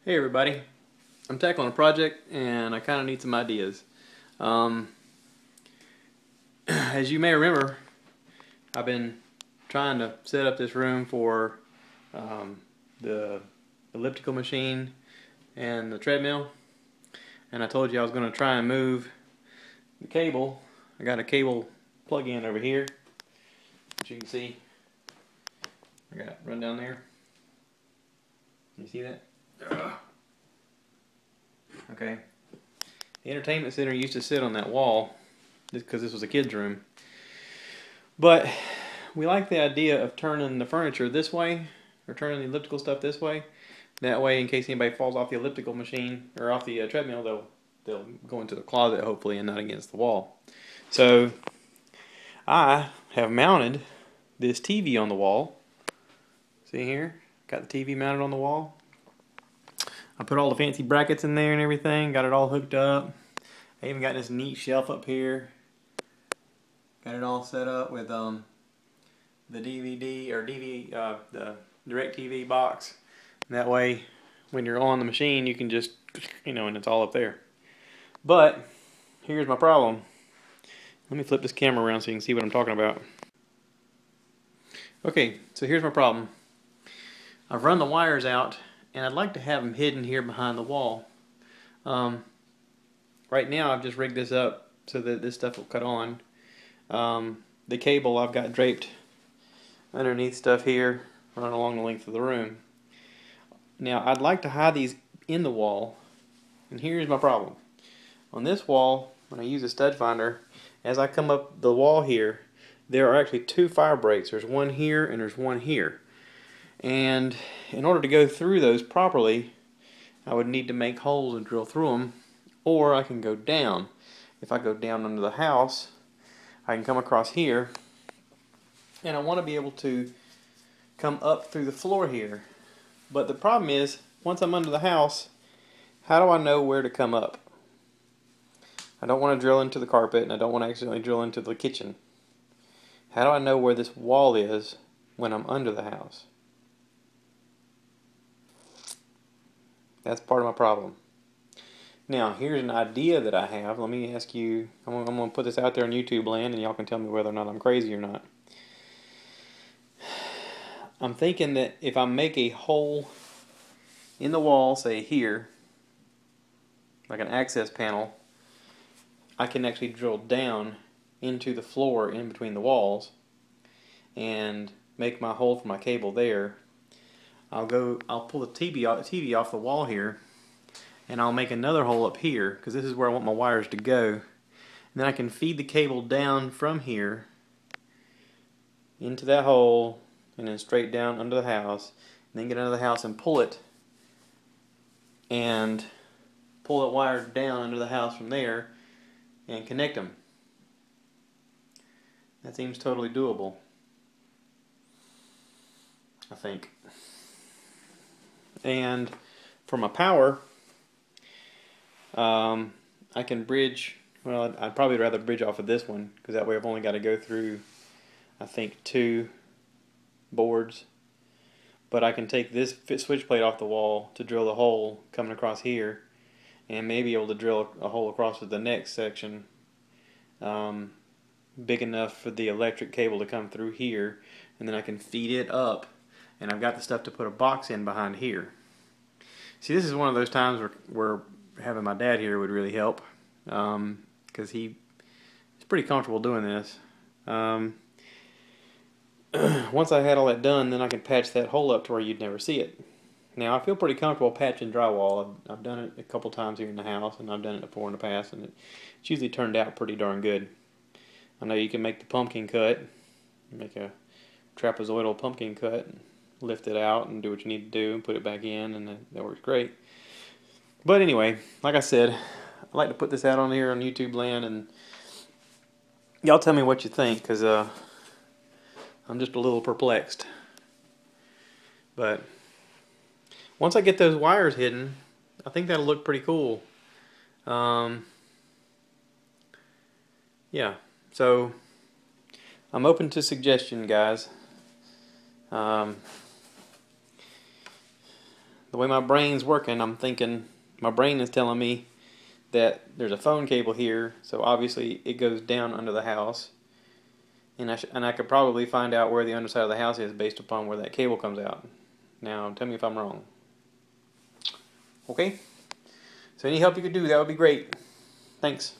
Hey everybody, I'm tackling a project and I kind of need some ideas. Um, as you may remember, I've been trying to set up this room for the elliptical machine and the treadmill, and I told you I was going to try and move the cable. I got a cable plug-in over here, which you can see. I got it run down there. You see that? Okay. The entertainment center used to sit on that wall because this was a kid's room. But we like the idea of turning the furniture this way, or turning the elliptical stuff this way. That way, in case anybody falls off the elliptical machine or off the treadmill, they'll go into the closet hopefully and not against the wall. So I have mounted this TV on the wall. See here? Got the TV mounted on the wall. I put all the fancy brackets in there and everything. Got it all hooked up. I even got this neat shelf up here. Got it all set up with the DVD or the DirecTV box. And that way, when you're on the machine, you can just, and it's all up there. But here's my problem. Let me flip this camera around so you can see what I'm talking about. Okay, so here's my problem. I've run the wires out, and I'd like to have them hidden here behind the wall. Right now, I've just rigged this up so that this stuff will cut on. The cable I've got draped underneath stuff here, running along the length of the room. Now, I'd like to hide these in the wall, and here's my problem. On this wall, when I use a stud finder, as I come up the wall here, there are actually two fire breaks. There's one here and there's one here. And in order to go through those properly, I would need to make holes and drill through them, or I can go down. If I go down under the house, I can come across here, and I want to be able to come up through the floor here. But the problem is, once I'm under the house, how do I know where to come up? I don't want to drill into the carpet, and I don't want to accidentally drill into the kitchen. How do I know where this wall is when I'm under the house? That's part of my problem. Now, here's an idea that I have. Let me ask you, I'm going to put this out there on YouTube land, and y'all can tell me whether or not I'm crazy or not. I'm thinking that if I make a hole in the wall, say here, like an access panel, I can actually drill down into the floor in between the walls and make my hole for my cable there. I'll pull the TV off the wall here, and I'll make another hole up here because this is where I want my wires to go. And then I can feed the cable down from here into that hole and then straight down under the house, and then get under the house and pull it, and pull that wire down under the house from there and connect them. That seems totally doable, I think. And for my power, I can bridge, well, I'd probably rather bridge off of this one, because that way I've only got to go through, I think, 2 boards. But I can take this switch plate off the wall to drill the hole coming across here, and maybe able to drill a hole across with the next section, big enough for the electric cable to come through here, and then I can feed it up, and I've got the stuff to put a box in behind here. See, this is one of those times where having my dad here would really help, because he's pretty comfortable doing this. Once I had all that done, then I can patch that hole up to where you'd never see it. Now, I feel pretty comfortable patching drywall. I've done it a couple times here in the house, and I've done it before in the past, and it's usually turned out pretty darn good. I know you can make the pumpkin cut, make a trapezoidal pumpkin cut, lift it out and do what you need to do and put it back in, and that works great. But anyway, like I said, I'd like to put this out on here on YouTube land, and y'all tell me what you think, because I'm just a little perplexed. But once I get those wires hidden, I think that'll look pretty cool. Yeah, so I'm open to suggestion, guys. The the way my brain's working, I'm thinking my brain is telling me that there's a phone cable here, so obviously it goes down under the house, and I could probably find out where the underside of the house is based upon where that cable comes out. Now, tell me if I'm wrong. Okay? So any help you could do, that would be great. Thanks.